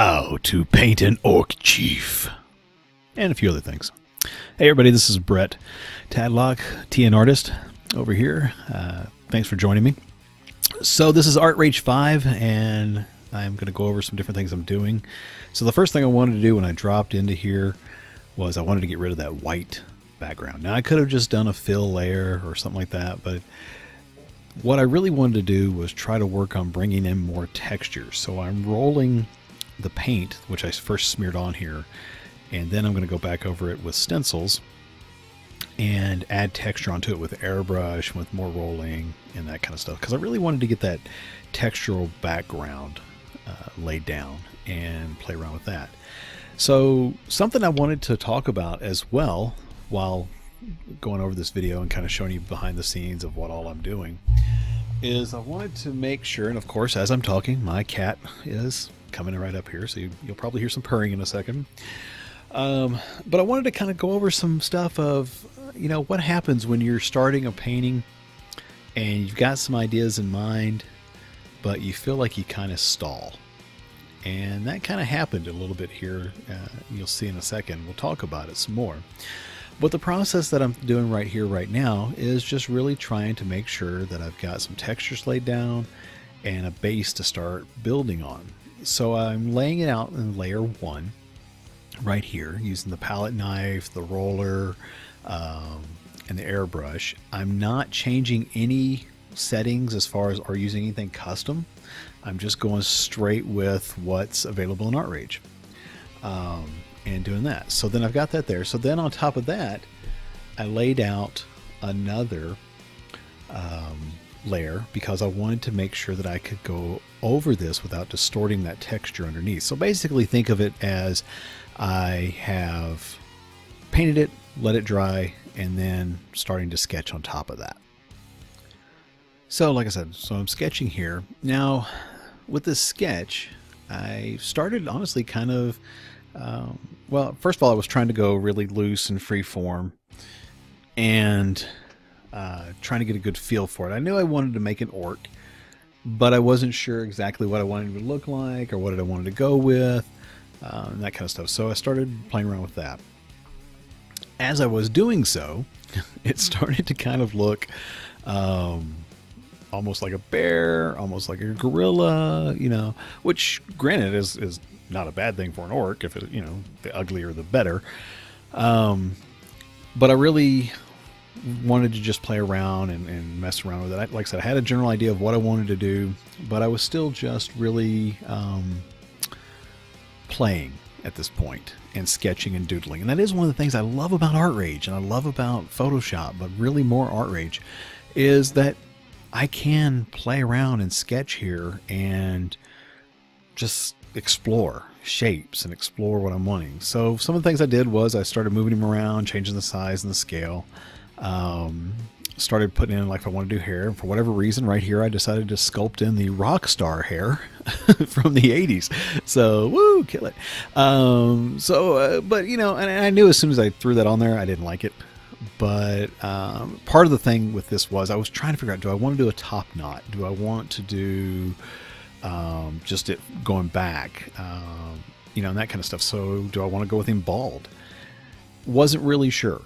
How to paint an orc chief, and a few other things. Hey everybody, this is Brett Tadlock, TNArtist over here. Thanks for joining me. So this is Artrage 5, and I'm going to go over some different things I'm doing. So the first thing I wanted to do when I dropped into here was I wanted to get rid of that white background. Now I could have just done a fill layer or something like that, but what I really wanted to do was try to work on bringing in more texture. So I'm rolling the paint, which I first smeared on here, and then I'm going to go back over it with stencils and add texture onto it with airbrush, with more rolling and that kind of stuff, because I really wanted to get that textural background laid down and play around with that. So something I wanted to talk about as well while going over this video and kind of showing you behind the scenes of what all I'm doing is I wanted to make sure, and of course as I'm talking my cat is coming right up here, so you'll probably hear some purring in a second. But I wanted to kind of go over some stuff of, you know, what happens when you're starting a painting and you've got some ideas in mind, but you feel like you kind of stall. And that kind of happened a little bit here. You'll see in a second. We'll talk about it some more. But the process that I'm doing right here, right now, is just really trying to make sure that I've got some textures laid down and a base to start building on. So I'm laying it out in layer 1 right here using the palette knife, the roller, and the airbrush. I'm not changing any settings as far as or using anything custom. I'm just going straight with what's available in Artrage and doing that. So then I've got that there. So then on top of that, I laid out another layer because I wanted to make sure that I could go over this without distorting that texture underneath. So basically think of it as I have painted it, let it dry, and then starting to sketch on top of that. So like I said, so I'm sketching here. Now with this sketch, I started honestly kind of, well, first of all, I was trying to go really loose and free form and trying to get a good feel for it. I knew I wanted to make an orc, but I wasn't sure exactly what I wanted it to look like or what I wanted to go with, and that kind of stuff. So I started playing around with that. As I was doing so, it started to kind of look almost like a bear, almost like a gorilla, you know, which granted is not a bad thing for an orc. If it, you know, the uglier the better. But I really wanted to just play around and mess around with it. Like I said, I had a general idea of what I wanted to do, but I was still just really playing at this point and sketching and doodling. And that is one of the things I love about Artrage and I love about Photoshop, but really more Artrage, is that I can play around and sketch here and just explore shapes and explore what I'm wanting. So some of the things I did was I started moving him around, changing the size and the scale. Started putting in, like, if I want to do hair, and for whatever reason right here I decided to sculpt in the rock star hair from the 80s. So woo, kill it. But you know, and I knew as soon as I threw that on there I didn't like it. But part of the thing with this was I was trying to figure out, do I want to do a top knot? Do I want to do just it going back, you know, and that kind of stuff? So do I want to go with him bald? Wasn't really sure.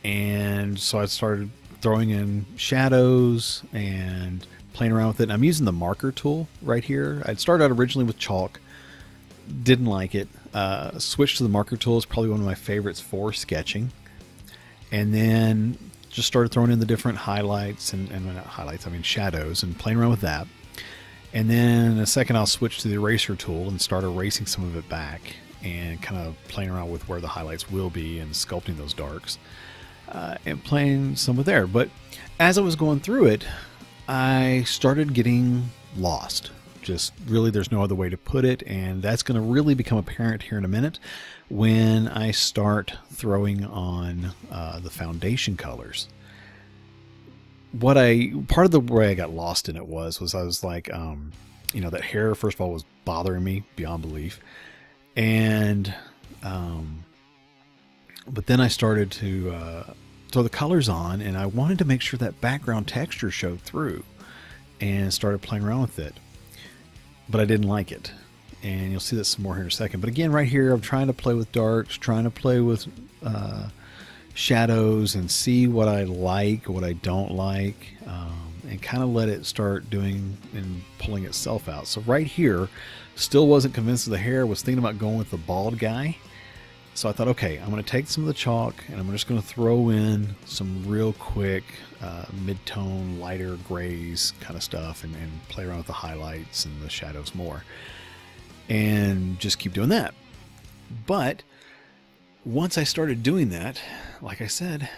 And so I started throwing in shadows and playing around with it. And I'm using the marker tool right here. I'd started out originally with chalk, didn't like it, switched to the marker tool. It's probably one of my favorites for sketching. And then just started throwing in the different highlights and not highlights, I mean shadows, and playing around with that. And then in a second I'll switch to the eraser tool and start erasing some of it back and kind of playing around with where the highlights will be and sculpting those darks and playing some of there. But as I was going through it, I started getting lost. Just really, there's no other way to put it, and that's going to really become apparent here in a minute when I start throwing on the foundation colors. Part of the way I got lost in it was I was like, you know, that hair, first of all, was bothering me beyond belief. And, but then I started to throw the colors on, and I wanted to make sure that background texture showed through, and started playing around with it. But I didn't like it. and you'll see that some more here in a second. But again, right here, I'm trying to play with darks, trying to play with shadows and see what I like, what I don't like, and kind of let it start doing and pulling itself out. So right here, still wasn't convinced of the hair, was thinking about going with the bald guy. So I thought, okay, I'm going to take some of the chalk and I'm just going to throw in some real quick mid-tone, lighter grays kind of stuff and play around with the highlights and the shadows more. And just keep doing that. But once I started doing that, like I said,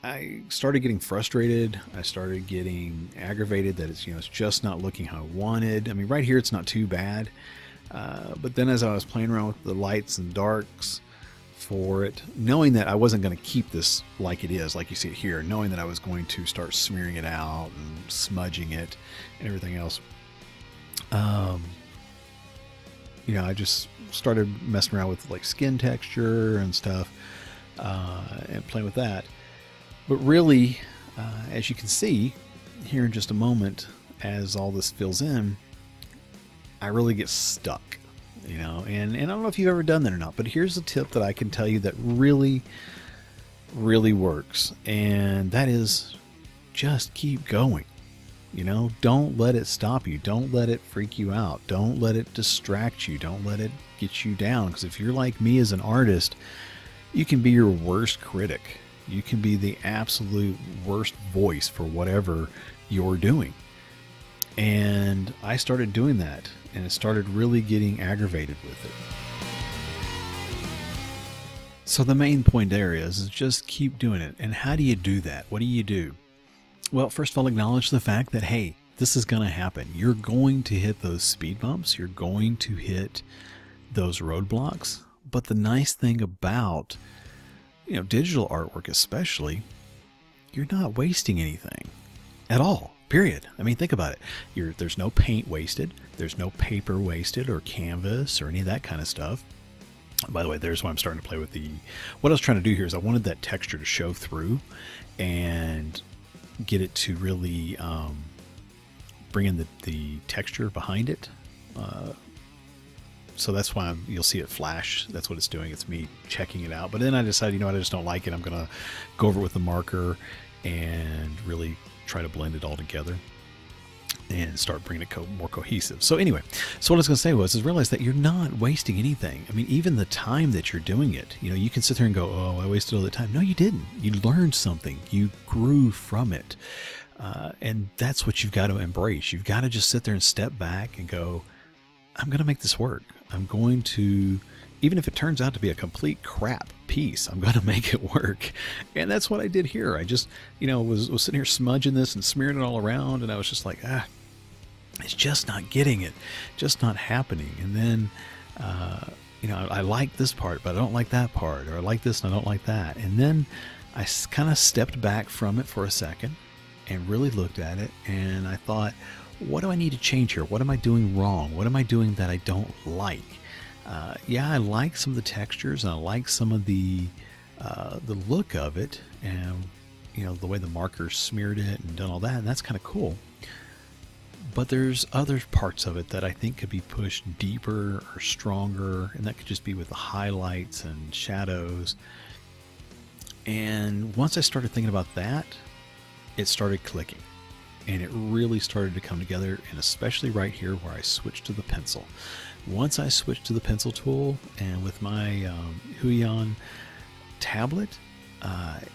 I started getting frustrated. I started getting aggravated that it's just not looking how I wanted. I mean, right here it's not too bad. But then as I was playing around with the lights and darks for it, knowing that I wasn't going to keep this like it is, like you see it here, knowing that I was going to start smearing it out and smudging it and everything else, I just started messing around with like skin texture and stuff, and playing with that. But really, as you can see here in just a moment, as all this fills in, I really get stuck, and I don't know if you've ever done that or not, but here's a tip that I can tell you that really, really works. And that is just keep going. Don't let it stop you. Don't let it freak you out. Don't let it distract you. Don't let it get you down. Because if you're like me as an artist, you can be your worst critic. You can be the absolute worst voice for whatever you're doing. And I started doing that, and it started really getting aggravated with it. So the main point there is just keep doing it. And how do you do that? What do you do? Well, first of all, acknowledge the fact that, hey, this is going to happen. You're going to hit those speed bumps. You're going to hit those roadblocks. But the nice thing about, digital artwork especially, you're not wasting anything at all, period. I mean, think about it. There's no paint wasted. There's no paper wasted or canvas or any of that kind of stuff. By the way, there's why I'm starting to play with what I was trying to do here is I wanted that texture to show through and get it to really bring in the texture behind it. So that's why you'll see it flash. That's what it's doing. It's me checking it out. But then I decided, I just don't like it. I'm going to go over it with the marker and really try to blend it all together and start bringing it more cohesive. So anyway, so what I was going to say is realize that you're not wasting anything. I mean, even the time that you're doing it, you can sit there and go, oh, I wasted all the time. No, you didn't. You learned something. You grew from it. And that's what you've got to embrace. You've got to just sit there and step back and go, I'm going to make this work. I'm going to, even if it turns out to be a complete crap piece, I'm going to make it work. And that's what I did here. I just, was sitting here smudging this and smearing it all around. And I was just like, it's just not getting it, just not happening. And then, I like this part, but I don't like that part, or I like this and I don't like that. And then I kind of stepped back from it for a second and really looked at it. And I thought, what do I need to change here? What am I doing wrong? What am I doing that I don't like? Yeah, I like some of the textures and I like some of the look of it, and the way the markers smeared it and done all that, and that's kind of cool. But there's other parts of it that I think could be pushed deeper or stronger, and that could just be with the highlights and shadows. And once I started thinking about that, it started clicking. And it really started to come together, and especially right here where I switched to the pencil. Once I switched to the pencil tool, and with my Huion tablet,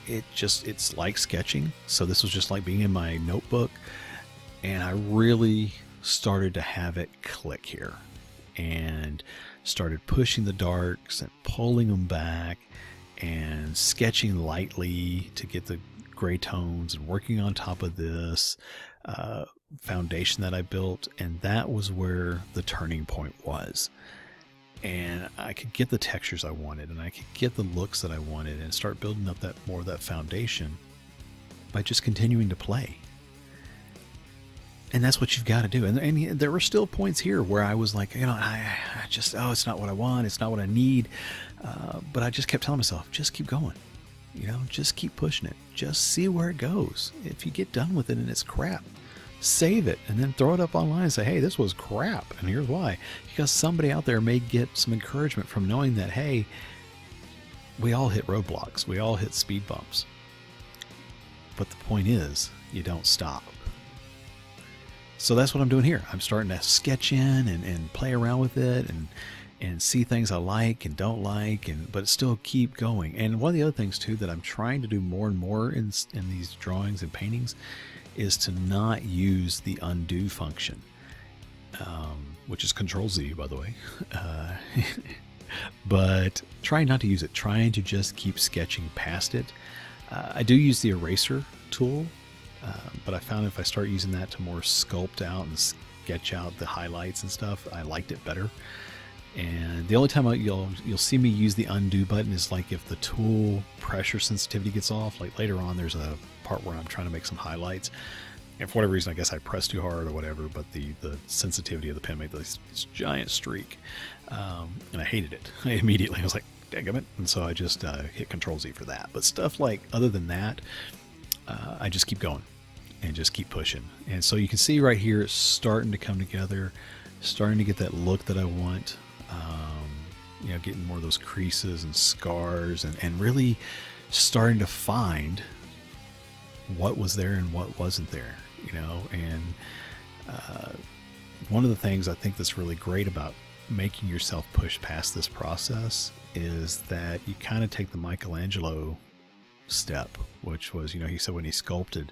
it's like sketching. So this was just like being in my notebook, and I really started to have it click here, and started pushing the darks and pulling them back and sketching lightly to get the gray tones and working on top of this foundation that I built. And that was where the turning point was. And I could get the textures I wanted, and I could get the looks that I wanted, and start building up that more of that foundation by just continuing to play. And that's what you've got to do. And there were still points here where I was like, I just, it's not what I want. It's not what I need. But I just kept telling myself, just keep going. Just keep pushing it. Just see where it goes. If you get done with it and it's crap, save it, and then throw it up online and say, hey, this was crap, and here's why. Because somebody out there may get some encouragement from knowing that, hey, we all hit roadblocks. We all hit speed bumps. But the point is, you don't stop. So that's what I'm doing here. I'm starting to sketch in and play around with it and see things I like and don't like, but still keep going. And one of the other things too that I'm trying to do more and more in these drawings and paintings is to not use the undo function, which is Control Z, by the way. But trying not to use it, trying to just keep sketching past it. I do use the eraser tool, but I found if I start using that to more sculpt out and sketch out the highlights and stuff, I liked it better. And the only time you'll see me use the undo button is like if the tool pressure sensitivity gets off. Like later on, there's a part where I'm trying to make some highlights, and for whatever reason, I guess I pressed too hard or whatever, but the sensitivity of the pen made this giant streak, and I hated it. Immediately I was like, daggum. And so I just hit Control Z for that. But stuff like other than that, I just keep going and just keep pushing. And so you can see right here it's starting to come together, starting to get that look that I want. You know, getting more of those creases and scars, and really starting to find what was there and what wasn't there, you know. And one of the things I think that's really great about making yourself push past this process is that you kind of take the Michelangelo step, which was, you know, he said when he sculpted,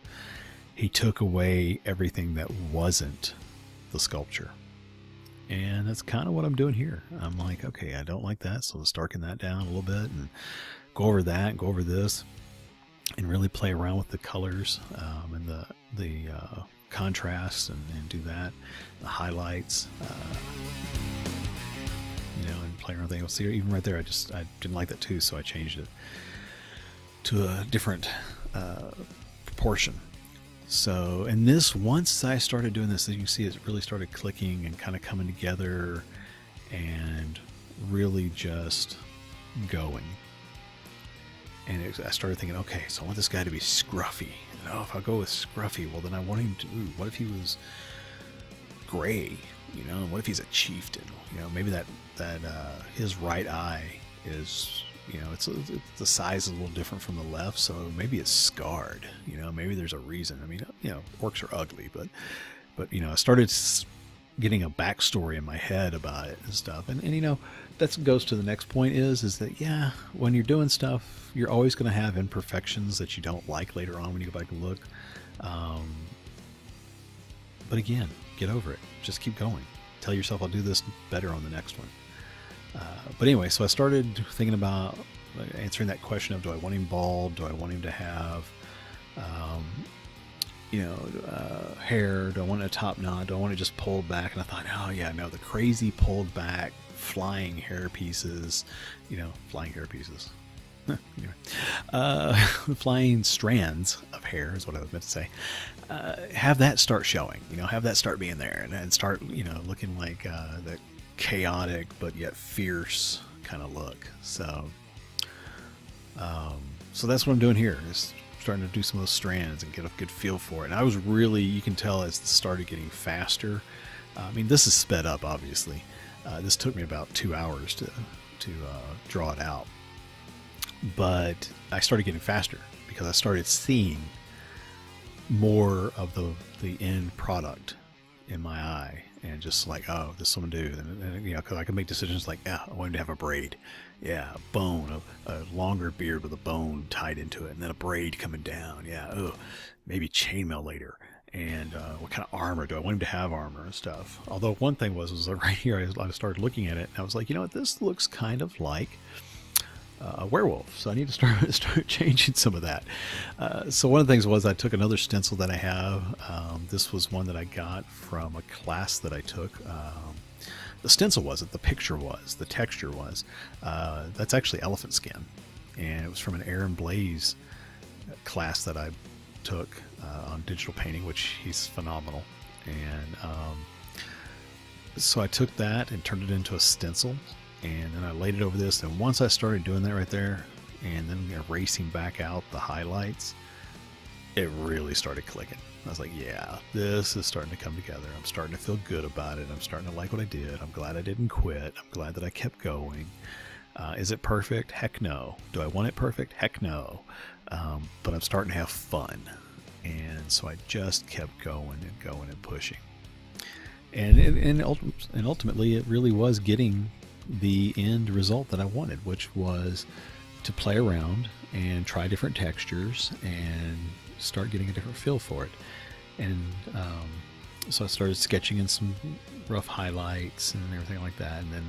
he took away everything that wasn't the sculpture. And that's kind of what I'm doing here. I'm like, okay, I don't like that, so let's darken that down a little bit and go over that and go over this and really play around with the colors and the contrast and do that, the highlights, you know, and play around with things. See, even right there, I didn't like that too, so I changed it to a different proportion. So, and this, once I started doing this, as you can see, it really started clicking and kind of coming together and really just going. And I started thinking, okay, so I want this guy to be scruffy. And if I go with scruffy, well, then I want him to, what if he was gray? You know, what if he's a chieftain? You know, maybe that his right eye is, you know, the size is a little different from the left, so maybe it's scarred. You know, maybe there's a reason. I mean, you know, orcs are ugly, but you know, I started getting a backstory in my head about it and stuff. And you know, that goes to the next point is that, yeah, when you're doing stuff, you're always going to have imperfections that you don't like later on when you go back and look. But again, get over it. Just keep going. Tell yourself I'll do this better on the next one. But anyway, so I started thinking about answering that question of, do I want him bald? Do I want him to have, you know, hair? Do I want a top knot? Do I want it just pulled back? And I thought, oh yeah, no, the crazy pulled back flying hair pieces, you know, flying hair pieces. Anyway, flying strands of hair is what I was meant to say. Have that start showing, you know, have that start being there and start, you know, looking like the chaotic but yet fierce kind of look. So so that's what I'm doing here, is starting to do some of those strands and get a good feel for it. And I was really, you can tell as it started getting faster. I mean, this is sped up, obviously. This took me about 2 hours to draw it out, but I started getting faster because I started seeing more of the end product in my eye, and just like, oh, this is what I'm gonna do. And you know, cause I can make decisions like, yeah, I want him to have a braid, yeah, a bone, a longer beard with a bone tied into it, and then a braid coming down, yeah, oh, maybe chainmail later. And what kind of armor do I want him to have? Armor and stuff. Although one thing was right here, I started looking at it and I was like, you know what, this looks kind of like a werewolf, so I need to start changing some of that. So one of the things was I took another stencil that I have. This was one that I got from a class that I took. The stencil wasn't, the picture was, the texture was. That's actually elephant skin, and it was from an Aaron Blaze class that I took on digital painting, which he's phenomenal. And so I took that and turned it into a stencil, and then I laid it over this. And once I started doing that right there, and then erasing back out the highlights, it really started clicking. I was like, yeah, this is starting to come together. I'm starting to feel good about it. I'm starting to like what I did. I'm glad I didn't quit. I'm glad that I kept going. Is it perfect? Heck no. Do I want it perfect? Heck no. But I'm starting to have fun. And so I just kept going and pushing. And ultimately, it really was getting the end result that I wanted, which was to play around and try different textures and start getting a different feel for it. And so I started sketching in some rough highlights and everything like that. And then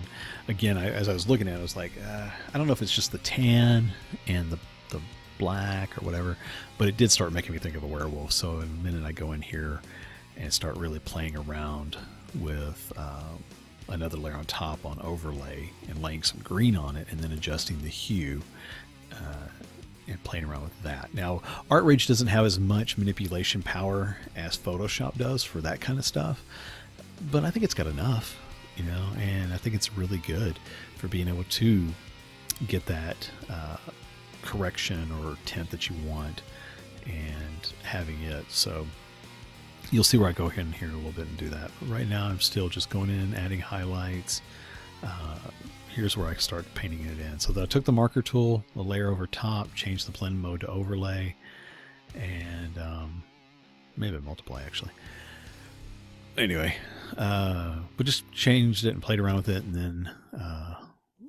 again, as I was looking at it, I was like, I don't know if it's just the tan and the black or whatever, but it did start making me think of a werewolf. So in a minute I go in here and start really playing around with another layer on top on overlay and laying some green on it and then adjusting the hue and playing around with that. Now, Artrage doesn't have as much manipulation power as Photoshop does for that kind of stuff, but I think it's got enough, you know, and I think it's really good for being able to get that correction or tint that you want and having it. So you'll see where I go ahead in here a little bit and do that. But right now I'm still just going in, adding highlights. Here's where I start painting it in. So I took the marker tool, the layer over top, changed the blend mode to overlay, and maybe multiply actually. Anyway, but just changed it and played around with it, and then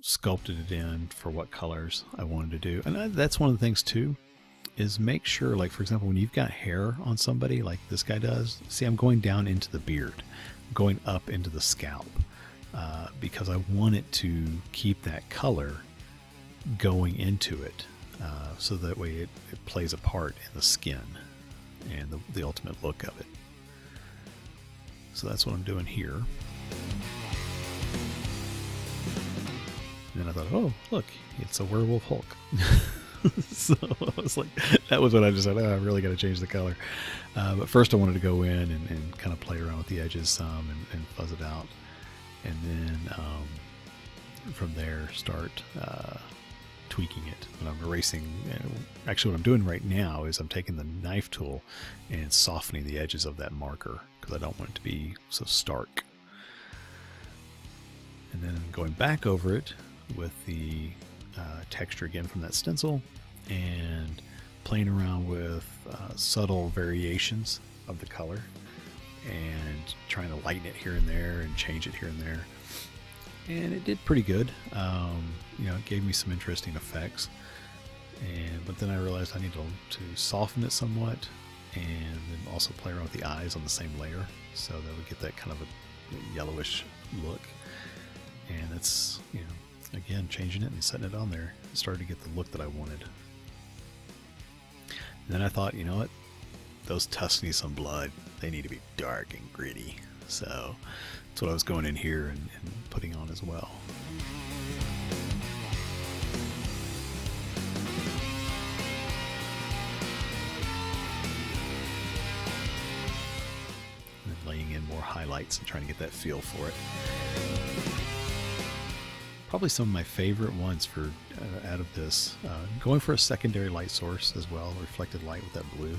sculpted it in for what colors I wanted to do. And that's one of the things too, is make sure, like for example, when you've got hair on somebody like this guy does, see I'm going down into the beard, going up into the scalp, because I want it to keep that color going into it, so that way it plays a part in the skin and the ultimate look of it. So that's what I'm doing here. And then I thought, oh, look, it's a werewolf Hulk. So I was like, that was what I just said, I really got to change the color. But first I wanted to go in and kind of play around with the edges some and fuzz it out. And then from there start tweaking it. When I'm erasing, actually what I'm doing right now is I'm taking the knife tool and softening the edges of that marker because I don't want it to be so stark. And then going back over it with the texture again from that stencil and playing around with subtle variations of the color and trying to lighten it here and there and change it here and there. And it did pretty good. You know, it gave me some interesting effects. But then I realized I need to soften it somewhat and then also play around with the eyes on the same layer so that we get that kind of a yellowish look. And that's, you know, again, changing it and setting it on there, it started to get the look that I wanted. And then I thought, you know what? Those tusks need some blood. They need to be dark and gritty. So that's what I was going in here and putting on as well. And then laying in more highlights and trying to get that feel for it. Probably some of my favorite ones for out of this, going for a secondary light source as well, reflected light with that blue.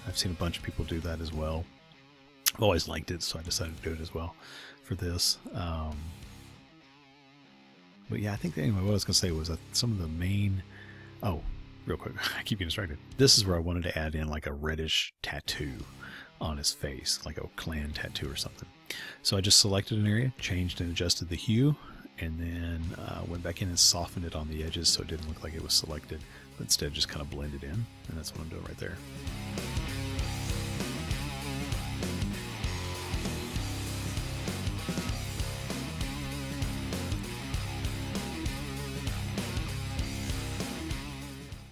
I've seen a bunch of people do that as well. I've always liked it, so I decided to do it as well for this. But yeah, I think anyway, what I was going to say was that some of the main... Oh, real quick, I keep getting distracted. This is where I wanted to add in like a reddish tattoo on his face, like a clan tattoo or something. So I just selected an area, changed and adjusted the hue, and then went back in and softened it on the edges so it didn't look like it was selected, but instead just kind of blended in, and that's what I'm doing right there.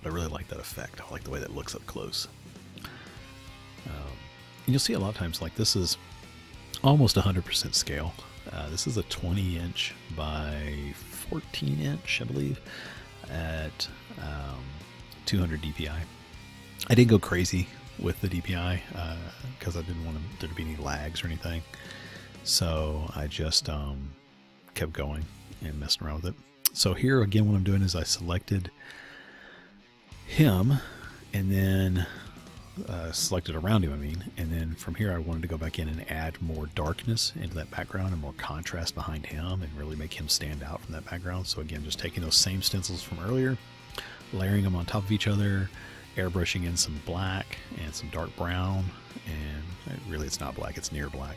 But I really like that effect. I like the way that looks up close. And you'll see a lot of times, like this is almost 100% scale. This is a 20-inch by 14-inch, I believe, at 200 DPI. I didn't go crazy with the DPI because I didn't want there to be any lags or anything. So I just kept going and messing around with it. So here again, what I'm doing is I selected him, and then selected around him, I mean. And then from here I wanted to go back in and add more darkness into that background and more contrast behind him and really make him stand out from that background. So again, just taking those same stencils from earlier, layering them on top of each other, airbrushing in some black and some dark brown, and really it's not black, it's near black.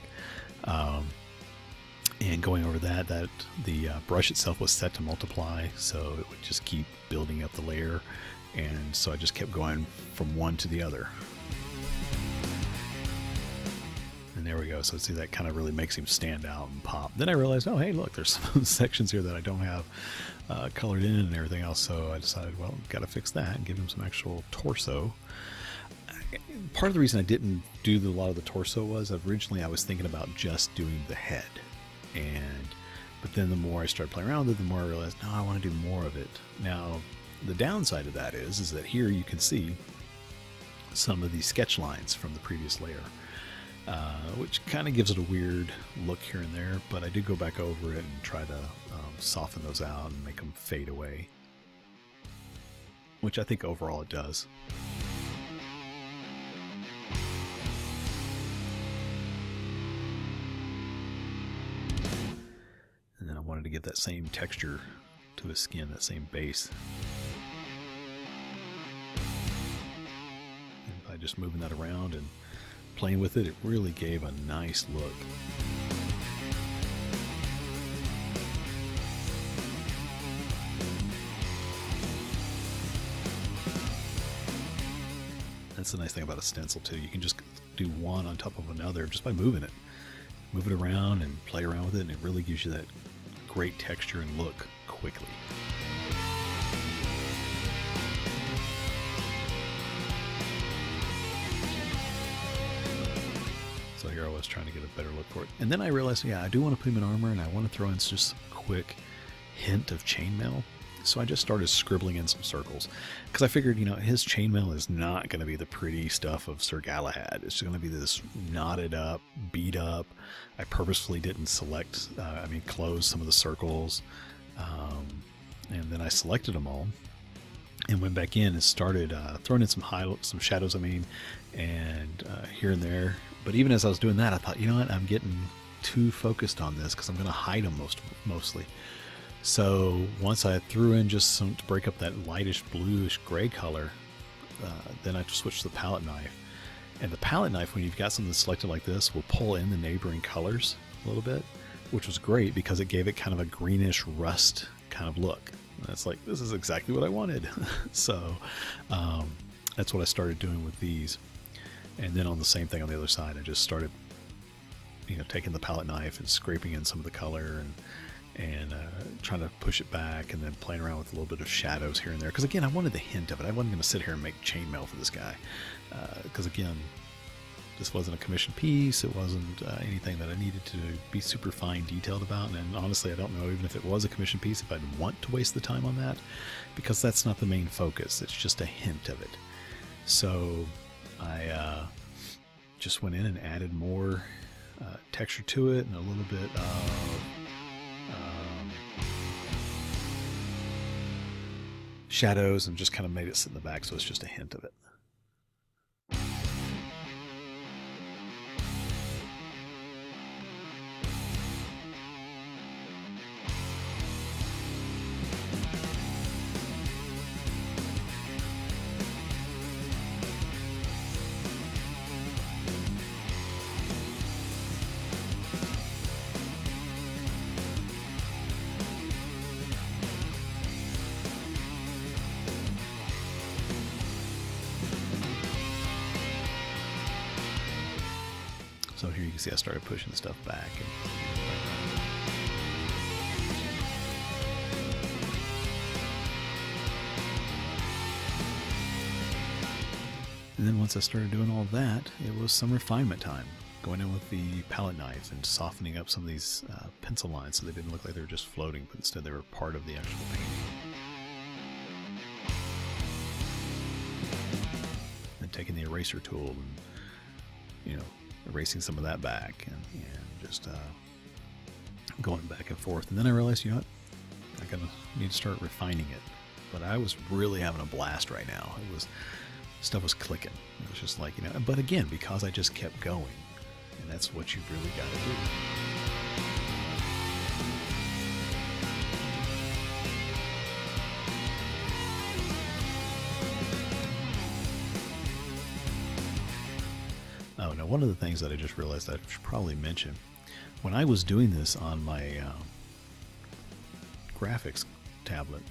And going over that the brush itself was set to multiply, so it would just keep building up the layer, and so I just kept going from one to the other. And there we go. So see, that kind of really makes him stand out and pop. Then I realized, oh hey, look, there's some sections here that I don't have colored in and everything else, so I decided, well, got to fix that and give him some actual torso. Part of the reason I didn't do a lot of the torso was originally I was thinking about just doing the head, but then the more I started playing around with it, the more I realized, no, I want to do more of it. Now the downside of that is that here you can see some of these sketch lines from the previous layer, which kind of gives it a weird look here and there, but I did go back over it and try to soften those out and make them fade away, which I think overall it does. And then I wanted to get that same texture to his skin, that same base. And by just moving that around and playing with it, it really gave a nice look. That's the nice thing about a stencil too. You can just do one on top of another just by moving it. Move it around and play around with it, and it really gives you that great texture and look quickly. So here I was trying to get a better look for it. And then I realized, yeah, I do want to put him in armor, and I want to throw in just a quick hint of chainmail. So I just started scribbling in some circles, because I figured, his chainmail is not going to be the pretty stuff of Sir Galahad. It's going to be this knotted up, beat up. I purposefully didn't close some of the circles, and then I selected them all and went back in and started throwing in some shadows, and here and there. But even as I was doing that, I thought, you know what, I'm getting too focused on this because I'm going to hide them mostly. So once I threw in just some to break up that lightish bluish gray color, then I switched to the palette knife. And the palette knife, when you've got something selected like this, will pull in the neighboring colors a little bit, which was great because it gave it kind of a greenish rust kind of look. And it's like, this is exactly what I wanted. So that's what I started doing with these. And then on the same thing on the other side, I just started taking the palette knife and scraping in some of the color and trying to push it back, and then playing around with a little bit of shadows here and there. Because again, I wanted the hint of it. I wasn't going to sit here and make chainmail for this guy. Because again, this wasn't a commissioned piece. It wasn't anything that I needed to be super fine detailed about. And honestly, I don't know even if it was a commissioned piece, if I'd want to waste the time on that, because that's not the main focus. It's just a hint of it. So I just went in and added more texture to it and a little bit of shadows, and just kind of made it sit in the back, so it's just a hint of it. So here you can see I started pushing stuff back. And then once I started doing all that, it was some refinement time. Going in with the palette knife and softening up some of these pencil lines so they didn't look like they were just floating, but instead they were part of the actual painting. And taking the eraser tool and, erasing some of that back and just going back and forth. And then I realized, I need to start refining it. But I was really having a blast right now. It was stuff was clicking. It was just like, but again, because I just kept going, and that's what you really got to do. Oh, now one of the things that I just realized I should probably mention, when I was doing this on my graphics tablet,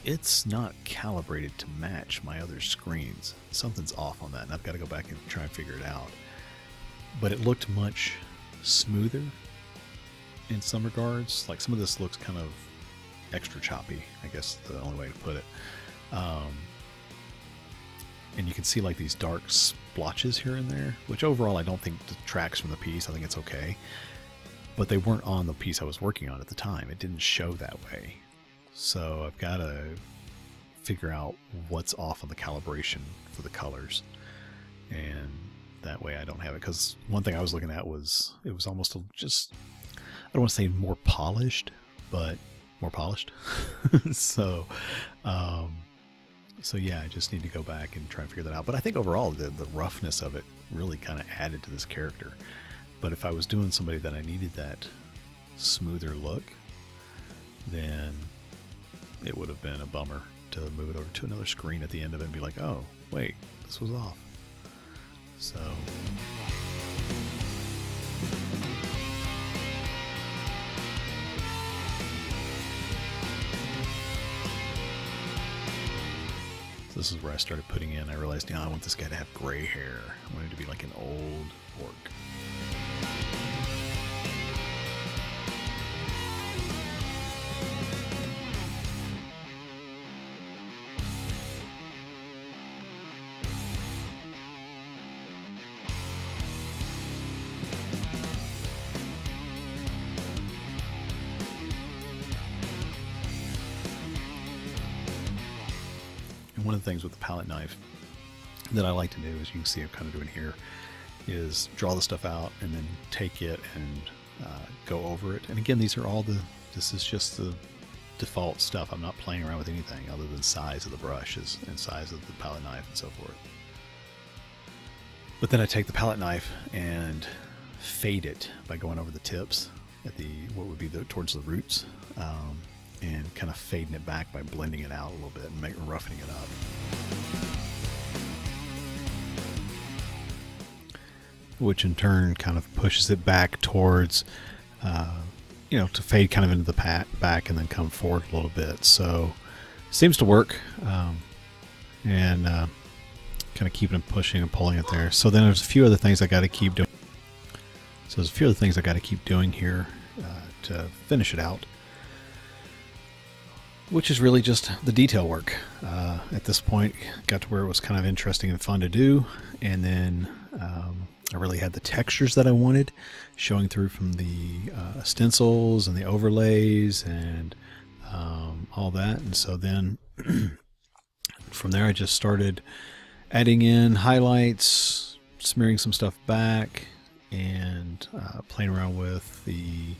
it's not calibrated to match my other screens. Something's off on that, and I've got to go back and try and figure it out. But it looked much smoother in some regards. Like some of this looks kind of extra choppy, I guess the only way to put it. And you can see like these dark splotches here and there, which overall I don't think detracts from the piece. I think it's okay. But they weren't on the piece I was working on at the time. It didn't show that way. So I've got to figure out what's off on the calibration for the colors. And that way I don't have it. Because one thing I was looking at was, it was almost just, I don't want to say more polished, but more polished. So yeah, I just need to go back and try and figure that out. But I think overall the roughness of it really kind of added to this character. But if I was doing somebody that I needed that smoother look, then it would have been a bummer to move it over to another screen at the end of it and be like, oh, wait, this was off. So this is where I started putting in, I realized, I want this guy to have gray hair. I want him to be like an old orc. One of the things with the palette knife that I like to do, as you can see I'm kind of doing here, is draw the stuff out and then take it and go over it. And again, these are all this is just the default stuff. I'm not playing around with anything other than size of the brushes and size of the palette knife and so forth. But then I take the palette knife and fade it by going over the tips at what would be towards the roots. And kind of fading it back by blending it out a little bit and roughening it up. Which in turn kind of pushes it back towards, to fade kind of into the back and then come forward a little bit. So seems to work. And kind of keeping it pushing and pulling it there. So then there's a few other things I got to keep doing. So there's a few other things I got to keep doing here to finish it out, which is really just the detail work. At this point, got to where it was kind of interesting and fun to do, and then I really had the textures that I wanted showing through from the stencils and the overlays and all that. And so then from there I just started adding in highlights, smearing some stuff back, and playing around with the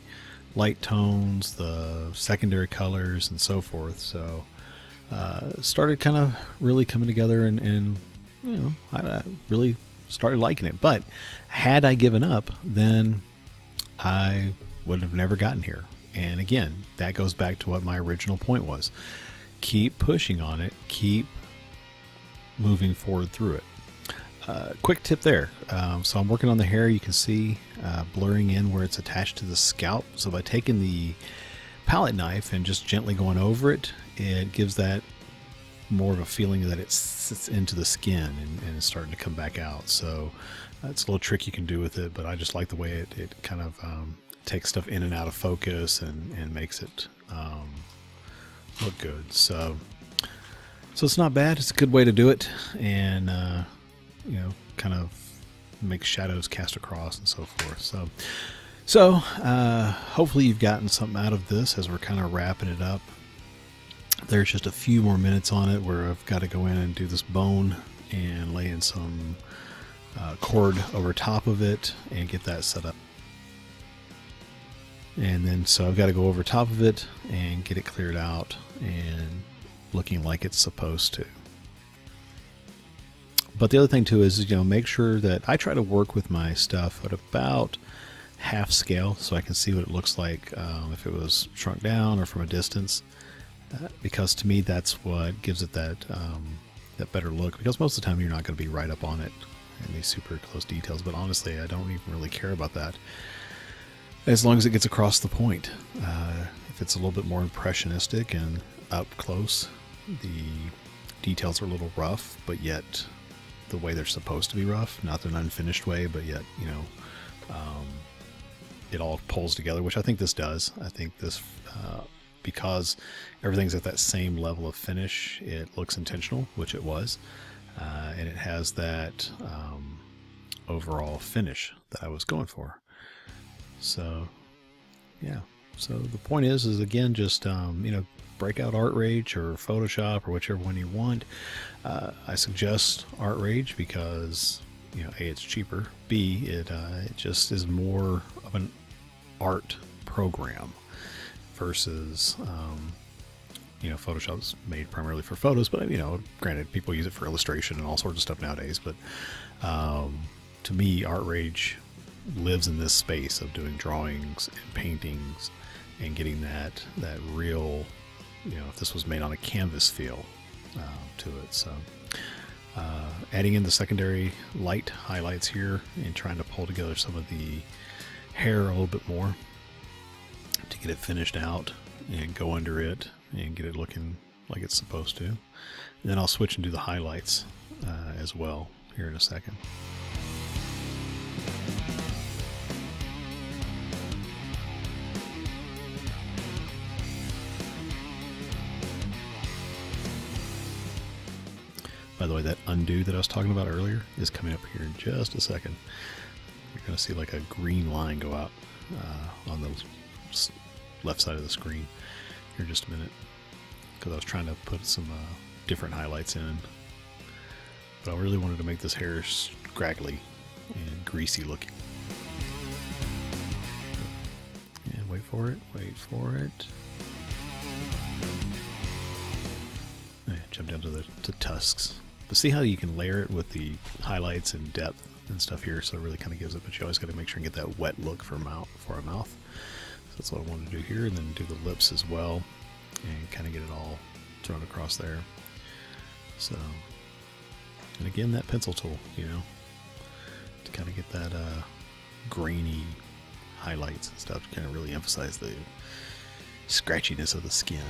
light tones, the secondary colors, and so forth. So started kind of really coming together, and I really started liking it. But had I given up, then I would have never gotten here. And again, that goes back to what my original point was. Keep pushing on it, keep moving forward through it. Quick tip there. So I'm working on the hair. You can see blurring in where it's attached to the scalp. So by taking the palette knife and just gently going over it, it gives that more of a feeling that it sits into the skin and is starting to come back out. So it's a little trick you can do with it, but I just like the way it kind of takes stuff in and out of focus and makes it look good. So it's not bad. It's a good way to do it, and kind of make shadows cast across and so forth. So hopefully you've gotten something out of this as we're kind of wrapping it up. There's just a few more minutes on it where I've got to go in and do this bone and lay in some cord over top of it and get that set up. And then so I've got to go over top of it and get it cleared out and looking like it's supposed to. But the other thing too is, make sure that I try to work with my stuff at about half scale, so I can see what it looks like if it was shrunk down or from a distance, because to me that's what gives it that better look, because most of the time you're not going to be right up on it in these super close details. But honestly, I don't even really care about that, as long as it gets across the point. If it's a little bit more impressionistic and up close, the details are a little rough, but yet the way they're supposed to be rough, not an unfinished way, but yet, it all pulls together, which I think this does. I think this, because everything's at that same level of finish, it looks intentional, which it was, and it has that overall finish that I was going for. So, yeah. So the point is again, just, break out Artrage or Photoshop or whichever one you want. I suggest Artrage because, A, it's cheaper. B, it just is more of an art program versus, Photoshop's made primarily for photos, but, granted, people use it for illustration and all sorts of stuff nowadays. But to me, Artrage lives in this space of doing drawings and paintings and getting that real, if this was made on a canvas feel to it. So adding in the secondary light highlights here and trying to pull together some of the hair a little bit more to get it finished out and go under it and get it looking like it's supposed to. And then I'll switch and do the highlights as well here in a second. By the way, that undo that I was talking about earlier is coming up here in just a second. You're going to see like a green line go out on the left side of the screen here in just a minute, because I was trying to put some different highlights in, but I really wanted to make this hair scraggly and greasy looking. And wait for it. Jump down to the tusks. But see how you can layer it with the highlights and depth and stuff here, so it really kind of gives it, but you always got to make sure and get that wet look for a mouth. So that's what I wanted to do here, and then do the lips as well, and kind of get it all thrown across there. So, and again, that pencil tool, to kind of get that grainy highlights and stuff, to kind of really emphasize the scratchiness of the skin.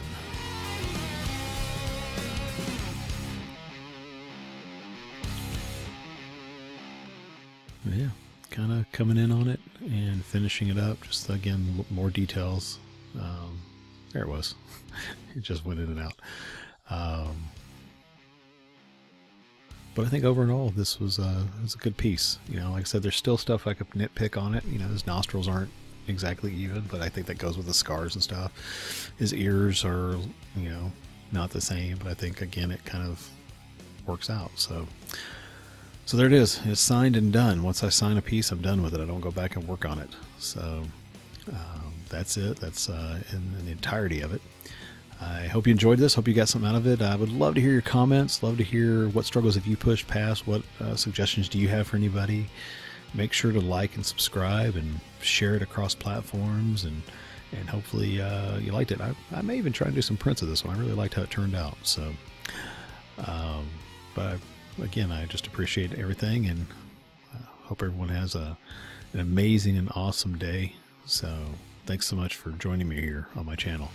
Yeah, kind of coming in on it and finishing it up. Just again, more details. There it was. It just went in and out. But I think overall, this was a good piece. Like I said, there's still stuff I could nitpick on it. His nostrils aren't exactly even, but I think that goes with the scars and stuff. His ears are, not the same, but I think again, it kind of works out. So there it is. It's signed and done. Once I sign a piece, I'm done with it. I don't go back and work on it. So that's it. That's in the entirety of it. I hope you enjoyed this. Hope you got something out of it. I would love to hear your comments. Love to hear what struggles have you pushed past. What suggestions do you have for anybody? Make sure to like and subscribe and share it across platforms. And hopefully you liked it. I may even try and do some prints of this one. I really liked how it turned out. So, but again, I just appreciate everything, and hope everyone has an amazing and awesome day. So thanks so much for joining me here on my channel.